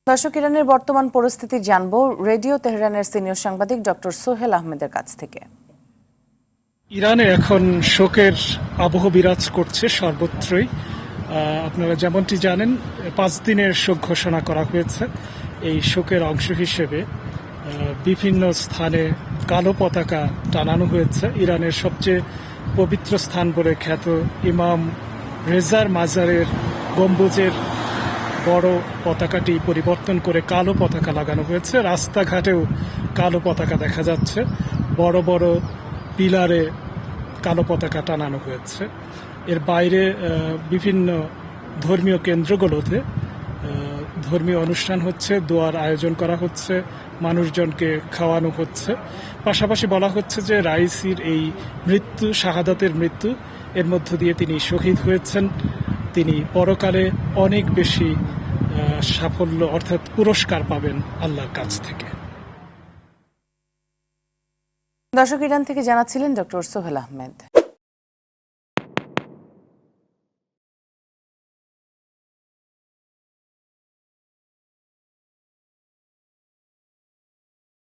দর্শক, ইরানের বর্তমান পরিস্থিতি জানবো রেডিও তেহরানের সিনিয়র সাংবাদিক ডক্টর সোহেল আহমেদের কাছ থেকে। ইরানে এখন শোকের আবহ বিরাজ করছে সর্বত্রই। আপনারা যেমনটি জানেন 5 দিনের শোক ঘোষণা করা হয়েছে। এই শোকের অংশ হিসেবে বিভিন্ন স্থানে কালো পতাকা টানানো হয়েছে। ইরানের সবচেয়ে পবিত্র স্থান বলে খ্যাত ইমাম রেজার মাজারের গম্বুজের বড় পতাকাটি পরিবর্তন করে কালো পতাকা লাগানো হয়েছে। রাস্তাঘাটেও কালো পতাকা দেখা যাচ্ছে। বড় বড় পিলারে কালো পতাকা টানানো হয়েছে। এর বাইরে বিভিন্ন ধর্মীয় কেন্দ্রগুলোতে ধর্মীয় অনুষ্ঠান হচ্ছে, দোয়ার আয়োজন করা হচ্ছে, মানুষজনকে খাওয়ানো হচ্ছে। পাশাপাশি বলা হচ্ছে যে রাইসির এই মৃত্যু, শাহাদাতের মৃত্যু, এর মধ্য দিয়ে তিনি শহীদ হয়েছেন। তিনি পরকালে অনেক বেশি সাফল্য অর্থাৎ পুরস্কার পাবেন আল্লাহর কাছ থেকে। দর্শক, ইরান থেকে জানাচ্ছিলেন ডক্টর সোহেল আহমেদ।